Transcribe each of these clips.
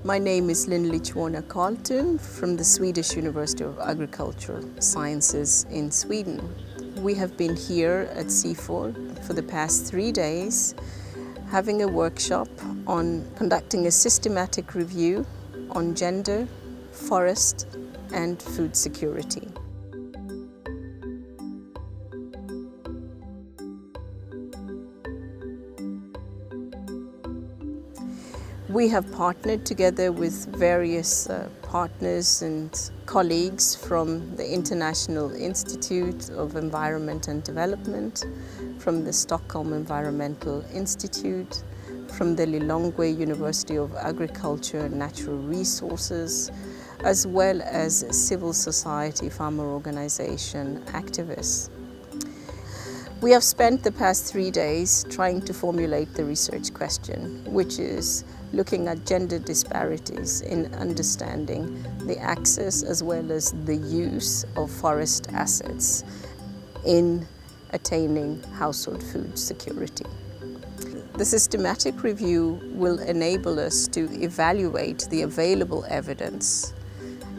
My name is Lindley Chwana Carlton from the Swedish University of Agricultural Sciences in Sweden. We have been here at CIFOR for the past 3 days, having a workshop on conducting a systematic review on gender, forest and food security. We have partnered together with various partners and colleagues from the International Institute of Environment and Development, from the Stockholm Environmental Institute, from the Lilongwe University of Agriculture and Natural Resources, as well as civil society farmer organization activists. We have spent the past 3 days trying to formulate the research question, which is looking at gender disparities in understanding the access as well as the use of forest assets in attaining household food security. The systematic review will enable us to evaluate the available evidence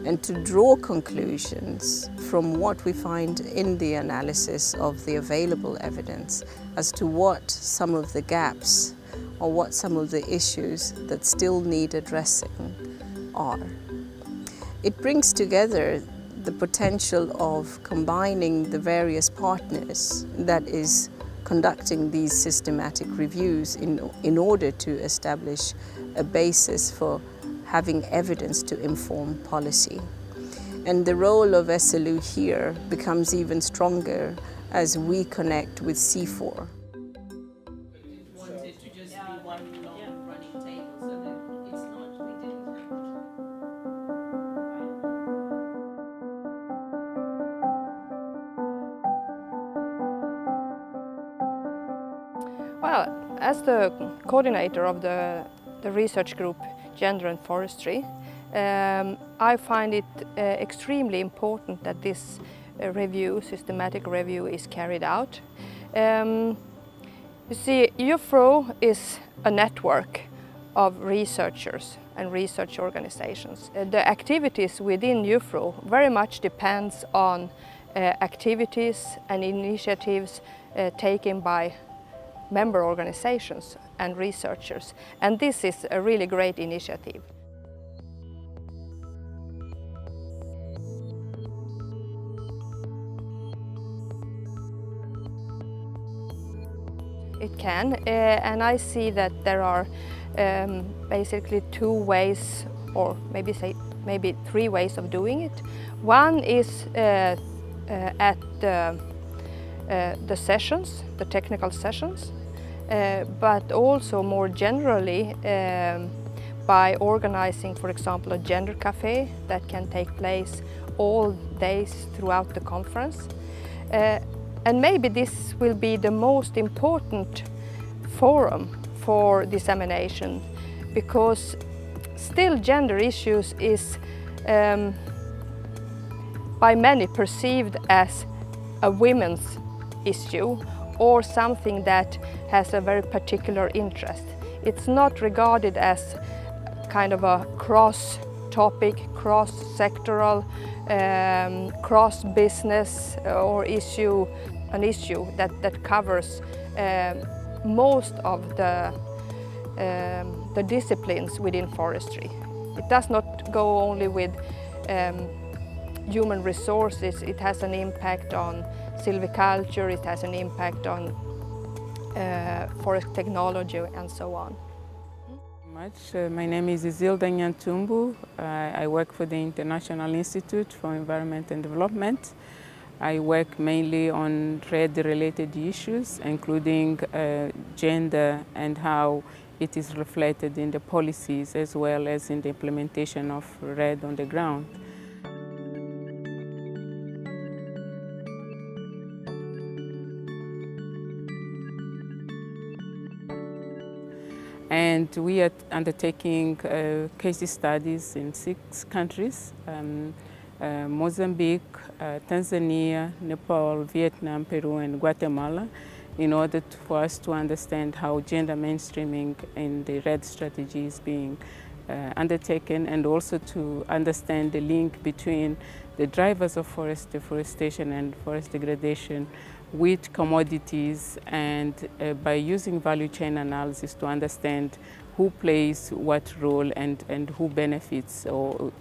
and to draw conclusions from what we find in the analysis of the available evidence as to what some of the gaps or what some of the issues that still need addressing are. It brings together the potential of combining the various partners that is conducting these systematic reviews in order to establish a basis for having evidence to inform policy. And the role of SLU here becomes even stronger as we connect with CIFOR. Well, as the coordinator of the research group Gender and Forestry, I find it extremely important that this systematic review is carried out. You see, CIFOR is a network of researchers and research organizations. The activities within CIFOR very much depends on activities and initiatives taken by member organizations and researchers, and this is a really great initiative. It can, and I see that there are basically 2 ways, or maybe 3 ways of doing it. One is at the sessions, the technical sessions, but also more generally by organizing, for example, a gender cafe that can take place all days throughout the conference. And maybe this will be the most important forum for dissemination, because still gender issues is by many perceived as a women's issue or something that has a very particular interest. It's not regarded as kind of a cross-topic, cross-sectoral, cross-business or an issue that covers most of the disciplines within forestry. It does not go only with human resources, it has an impact on silviculture, it has an impact on forest technology and so on. My name is Isilda Nyantumbu. I work for the International Institute for Environment and Development. I work mainly on REDD-related issues, including gender and how it is reflected in the policies as well as in the implementation of REDD on the ground. And we are undertaking case studies in 6 countries, Mozambique, Tanzania, Nepal, Vietnam, Peru and Guatemala. in order for us to understand how gender mainstreaming in the RED strategy is being undertaken, and also to understand the link between the drivers of forest deforestation and forest degradation with commodities, and by using value chain analysis to understand who plays what role and who benefits or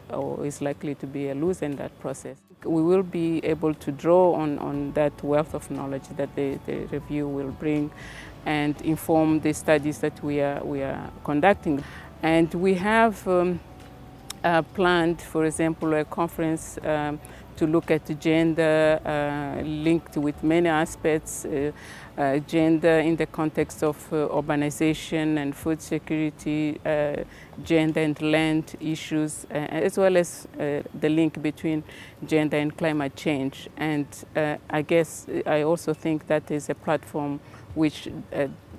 is likely to be a loser in that process. We will be able to draw on that wealth of knowledge that the review will bring and inform the studies that we are conducting. And we have planned, for example, a conference to look at gender linked with many aspects, gender in the context of urbanization and food security, gender and land issues, as well as the link between gender and climate change. And I also think that is a platform which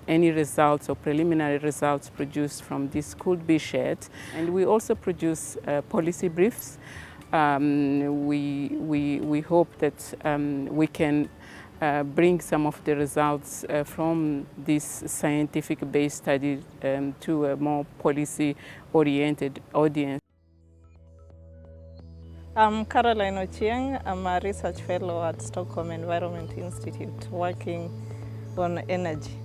any results or preliminary results produced from this could be shared. And we also produce policy briefs. We hope that we can bring some of the results from this scientific-based study to a more policy-oriented audience. I'm Caroline Ochieng. I'm a research fellow at Stockholm Environment Institute working on energy.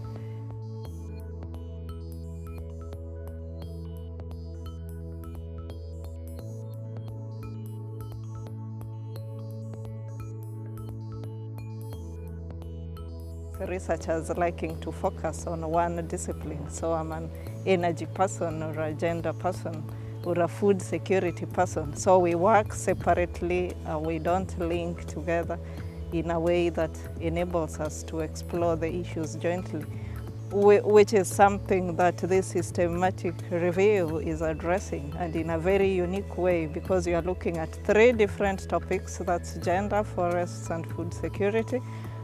Researchers liking to focus on one discipline. So I'm an energy person or a gender person or a food security person. So we work separately, we don't link together in a way that enables us to explore the issues jointly, which is something that this systematic review is addressing, and in a very unique way, because you are looking at 3 different topics, that's gender, forests, and food security,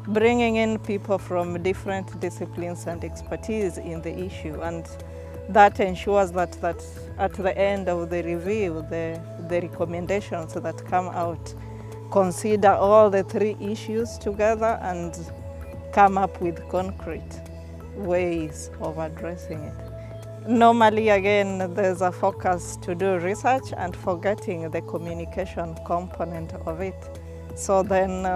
bringing in people from different disciplines and expertise in the issue. And that ensures that at the end of the review, the recommendations that come out consider all the 3 issues together and come up with concrete ways of addressing it. Normally, again, there's a focus to do research and forgetting the communication component of it. So then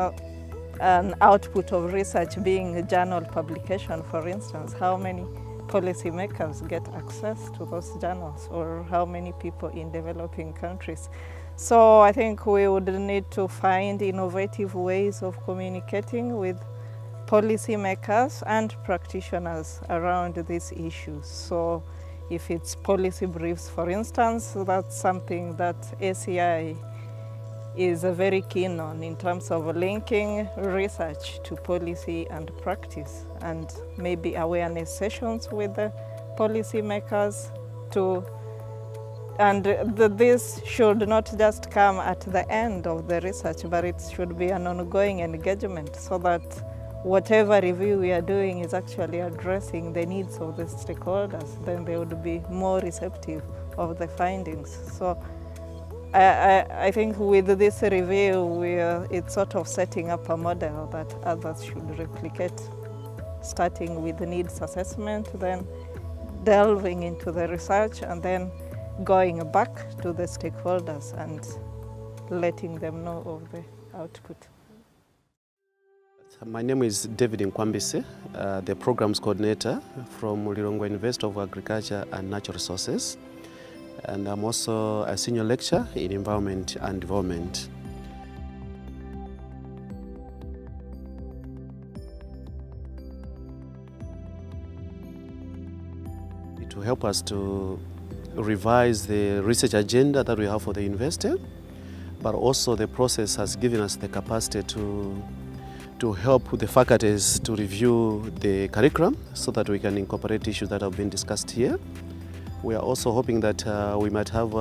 an output of research being a journal publication, for instance, how many policymakers get access to those journals, or how many people in developing countries. So I think we would need to find innovative ways of communicating with policymakers and practitioners around these issues. So if it's policy briefs, for instance, that's something that ACI is very keen on in terms of linking research to policy and practice, and maybe awareness sessions with the policymakers and this should not just come at the end of the research, but it should be an ongoing engagement, so that whatever review we are doing is actually addressing the needs of the stakeholders. Then they would be more receptive of the findings. So I think with this review, it's sort of setting up a model that others should replicate, starting with the needs assessment, then delving into the research, and then going back to the stakeholders and letting them know of the output. My name is David Nkwambise, the Programs Coordinator from Lilongwe University of Agriculture and Natural Resources. And I'm also a senior lecturer in environment and development. It will help us to revise the research agenda that we have for the university, but also the process has given us the capacity to help the faculties to review the curriculum so that we can incorporate issues that have been discussed here. We are also hoping that we might have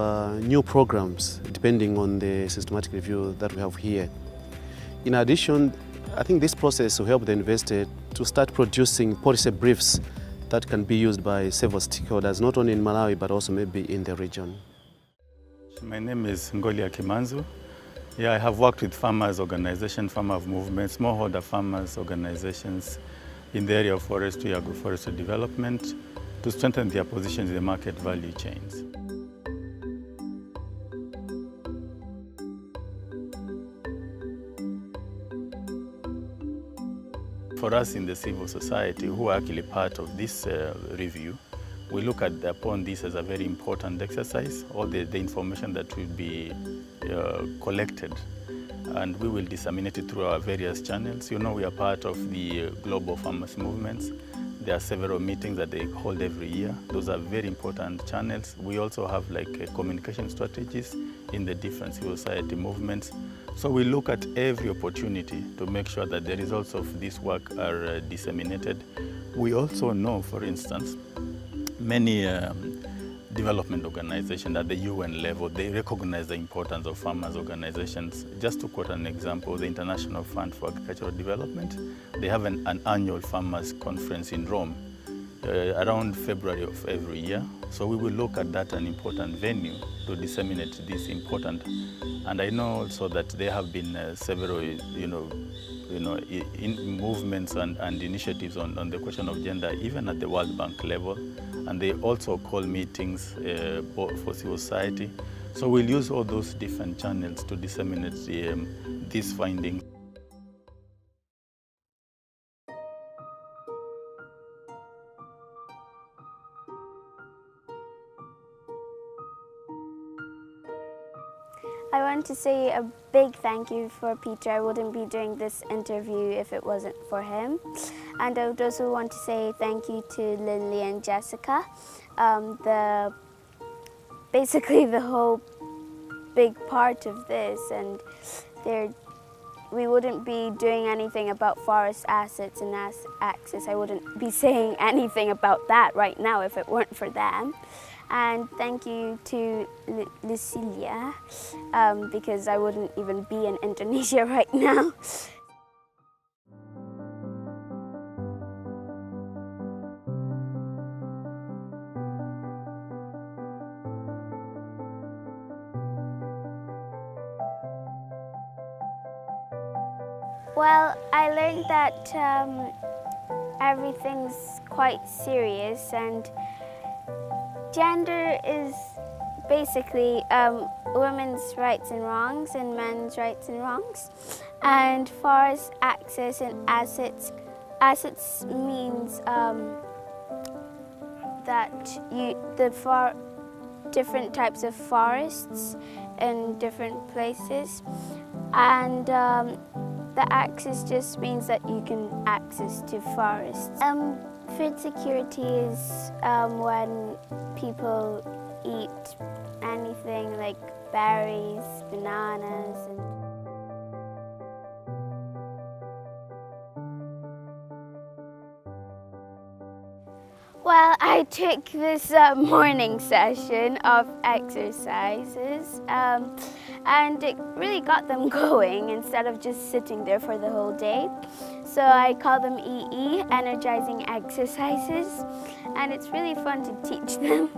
new programs depending on the systematic review that we have here. In addition, I think this process will help the university to start producing policy briefs that can be used by several stakeholders, not only in Malawi, but also maybe in the region. My name is Ngolia Kimanzu. Yeah, I have worked with farmers organizations, farmer movements, smallholder farmers organizations, in the area of forestry, agroforestry development, to strengthen their positions in the market value chains. For us in the civil society, who are actually part of this review, we look upon this as a very important exercise, all the information that will be collected, and we will disseminate it through our various channels. You know, we are part of the global farmers movements. There are several meetings that they hold every year. Those are very important channels. We also have communication strategies in the different civil society movements. So we look at every opportunity to make sure that the results of this work are disseminated. We also know, for instance, many development organizations at the UN level, they recognize the importance of farmers' organizations. Just to quote an example, the International Fund for Agricultural Development, they have an annual farmers conference in Rome around February of every year. So we will look at that an important venue to disseminate this important. And I know also that there have been several, movements and initiatives on the question of gender, even at the World Bank level. And they also call meetings for civil society. So we'll use all those different channels to disseminate these findings. I want to say a big thank you for Peter. I wouldn't be doing this interview if it wasn't for him. And I would also want to say thank you to Lily and Jessica. Basically the whole big part of this, and we wouldn't be doing anything about forest assets and access. I wouldn't be saying anything about that right now if it weren't for them. And thank you to Lucilia, because I wouldn't even be in Indonesia right now. Well, I learned that everything's quite serious, and gender is basically women's rights and wrongs and men's rights and wrongs. And forest access and assets means that different types of forests in different places, and the access just means that you can access to forests. Food security is when people eat anything like berries, bananas, and well, I took this morning session of exercises and it really got them going instead of just sitting there for the whole day. So I call them EE, energizing exercises, and it's really fun to teach them.